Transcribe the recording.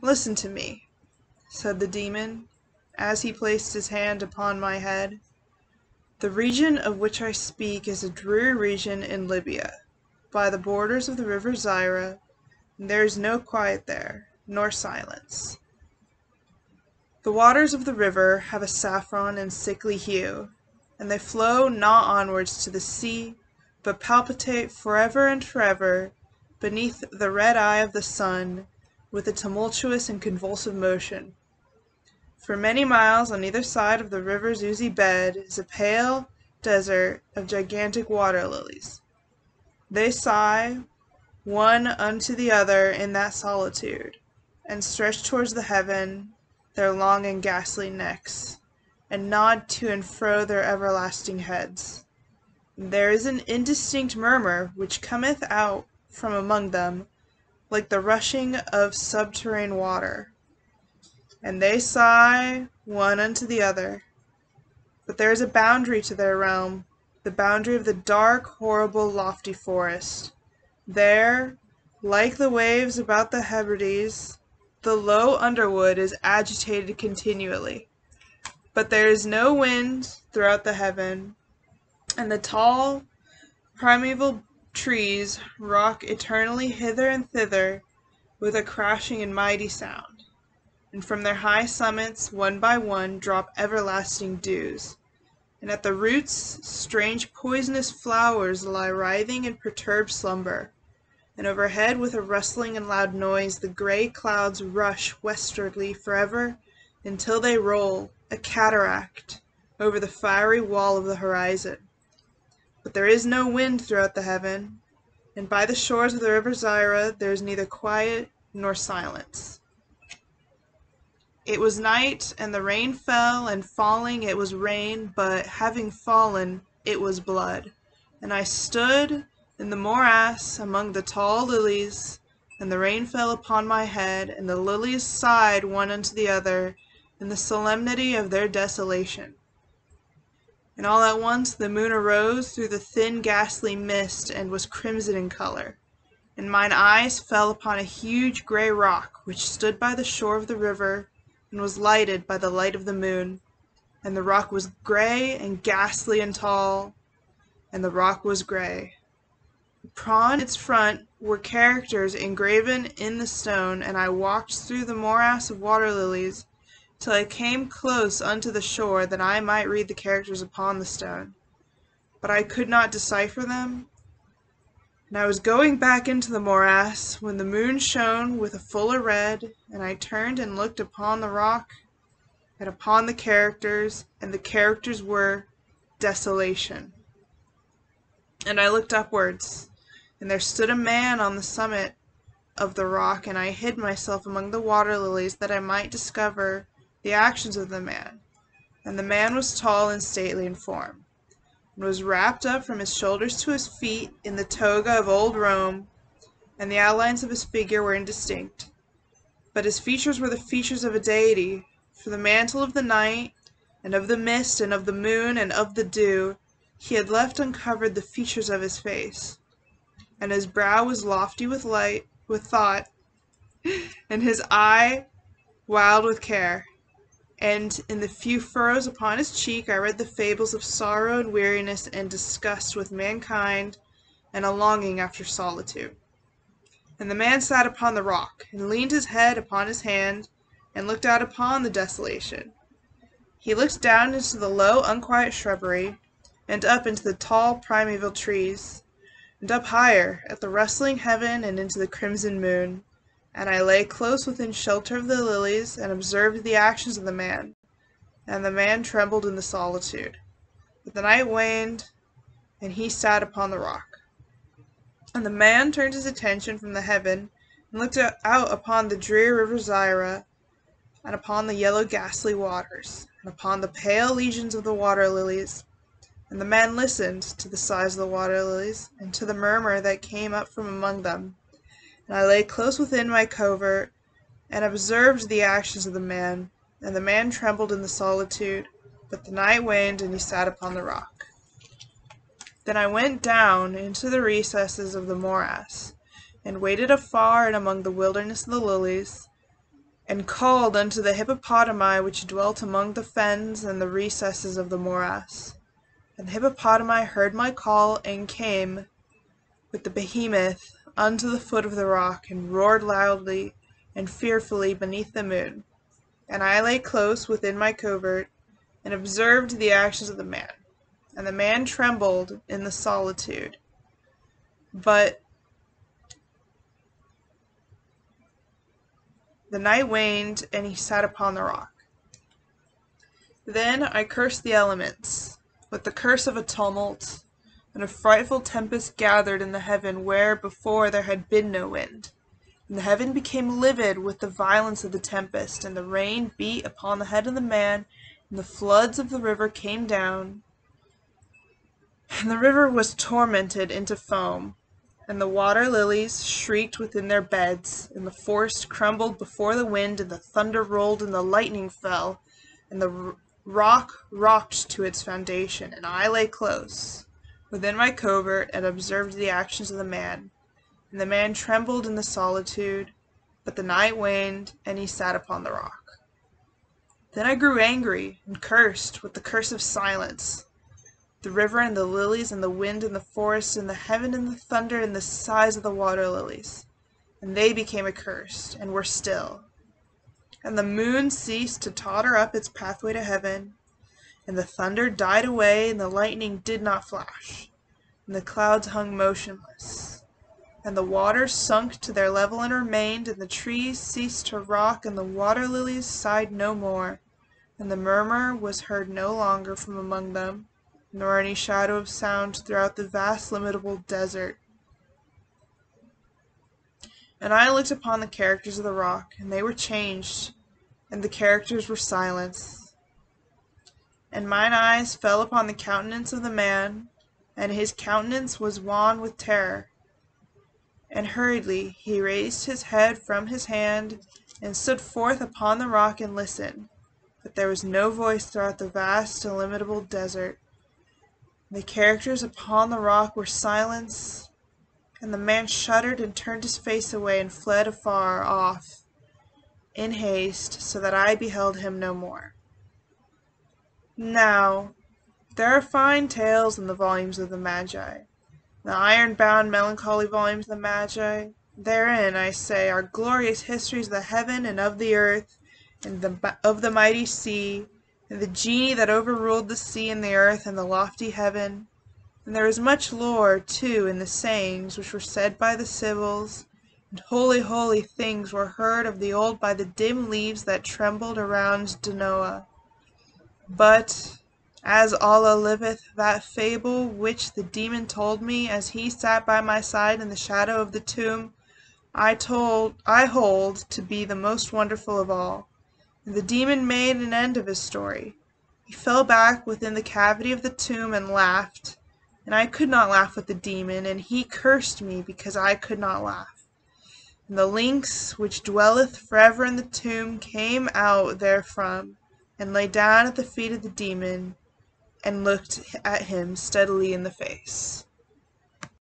"Listen to me," said the demon, as he placed his hand upon my head. "The region of which I speak is a dreary region in Libya, by the borders of the river Zaira, and there is no quiet there, nor silence. The waters of the river have a saffron and sickly hue, and they flow not onwards to the sea, but palpitate forever and forever beneath the red eye of the sun with a tumultuous and convulsive motion. For many miles on either side of the river's oozy bed is a pale desert of gigantic water lilies. They sigh one unto the other in that solitude, and stretch towards the heaven their long and ghastly necks, and nod to and fro their everlasting heads. There is an indistinct murmur which cometh out from among them, like the rushing of subterranean water, and they sigh one unto the other. But there is a boundary to their realm, the boundary of the dark, horrible, lofty forest. There, like the waves about the Hebrides, the low underwood is agitated continually, but there is no wind throughout the heaven, and the tall, primeval trees rock eternally hither and thither with a crashing and mighty sound, and from their high summits one by one drop everlasting dews, and at the roots strange poisonous flowers lie writhing in perturbed slumber, and overhead with a rustling and loud noise the grey clouds rush westwardly forever until they roll, a cataract, over the fiery wall of the horizon. But there is no wind throughout the heaven, and by the shores of the river Zaira there is neither quiet nor silence. It was night, and the rain fell, and falling it was rain, but having fallen it was blood. And I stood in the morass among the tall lilies, and the rain fell upon my head, and the lilies sighed one unto the other in the solemnity of their desolation. And all at once the moon arose through the thin ghastly mist, and was crimson in color. And mine eyes fell upon a huge grey rock, which stood by the shore of the river, and was lighted by the light of the moon. And the rock was grey and ghastly and tall, and the rock was grey. Upon its front were characters engraven in the stone, and I walked through the morass of water lilies till I came close unto the shore, that I might read the characters upon the stone. But I could not decipher them, and I was going back into the morass, when the moon shone with a fuller red, and I turned and looked upon the rock and upon the characters, and the characters were desolation. And I looked upwards, and there stood a man on the summit of the rock, and I hid myself among the water lilies that I might discover the actions of the man. And the man was tall and stately in form, and was wrapped up from his shoulders to his feet in the toga of old Rome, and the outlines of his figure were indistinct. But his features were the features of a deity, for the mantle of the night, and of the mist, and of the moon, and of the dew, he had left uncovered the features of his face. And his brow was lofty with thought, and his eye wild with care. And in the few furrows upon his cheek I read the fables of sorrow and weariness and disgust with mankind, and a longing after solitude. And the man sat upon the rock, and leaned his head upon his hand, and looked out upon the desolation. He looked down into the low, unquiet shrubbery, and up into the tall, primeval trees, and up higher, at the rustling heaven, and into the crimson moon. And I lay close within shelter of the lilies, and observed the actions of the man. And the man trembled in the solitude. But the night waned, and he sat upon the rock. And the man turned his attention from the heaven, and looked out upon the dreary river Zaira, and upon the yellow ghastly waters, and upon the pale legions of the water lilies. And the man listened to the sighs of the water lilies, and to the murmur that came up from among them. And I lay close within my covert, and observed the actions of the man. And the man trembled in the solitude, but the night waned, and he sat upon the rock. Then I went down into the recesses of the morass, and waited afar and among the wilderness of the lilies. and called unto the hippopotami which dwelt among the fens and the recesses of the morass. And the hippopotami heard my call, and came with the behemoth unto the foot of the rock, and roared loudly and fearfully beneath the moon. And I lay close within my covert, and observed the actions of the man. And the man trembled in the solitude. But the night waned, and he sat upon the rock. Then I cursed the elements with the curse of a tumult, and a frightful tempest gathered in the heaven where before there had been no wind. And the heaven became livid with the violence of the tempest, and the rain beat upon the head of the man, and the floods of the river came down. And the river was tormented into foam, and the water lilies shrieked within their beds, and the forest crumbled before the wind, and the thunder rolled, and the lightning fell, and the rock rocked to its foundation. And I lay close within my covert, and observed the actions of the man. And the man trembled in the solitude, but the night waned, and he sat upon the rock. Then I grew angry, and cursed with the curse of silence the river and the lilies, and the wind and the forest, and the heaven and the thunder, and the size of the water lilies. And they became accursed, and were still. And the moon ceased to totter up its pathway to heaven, and the thunder died away, and the lightning did not flash, and the clouds hung motionless. And the waters sunk to their level and remained, and the trees ceased to rock, and the water lilies sighed no more, and the murmur was heard no longer from among them, nor any shadow of sound throughout the vast illimitable desert. And I looked upon the characters of the rock, and they were changed, and the characters were silence. And mine eyes fell upon the countenance of the man, and his countenance was wan with terror. And hurriedly he raised his head from his hand, and stood forth upon the rock and listened. But there was no voice throughout the vast illimitable desert. The characters upon the rock were silence, and the man shuddered and turned his face away and fled afar off in haste, so that I beheld him no more. Now, there are fine tales in the volumes of the Magi, the iron-bound melancholy volumes of the Magi. Therein, I say, are glorious histories of the heaven and of the earth, and of the mighty sea, and the genii that overruled the sea and the earth and the lofty heaven. And there is much lore, too, in the sayings which were said by the Sibyls, and holy, holy things were heard of the old by the dim leaves that trembled around Genoa. But, as Allah liveth, that fable which the demon told me as he sat by my side in the shadow of the tomb, I hold to be the most wonderful of all. And the demon made an end of his story. He fell back within the cavity of the tomb and laughed, and I could not laugh with the demon, and he cursed me because I could not laugh. And the lynx which dwelleth forever in the tomb came out therefrom, and lay down at the feet of the demon, and looked at him steadily in the face.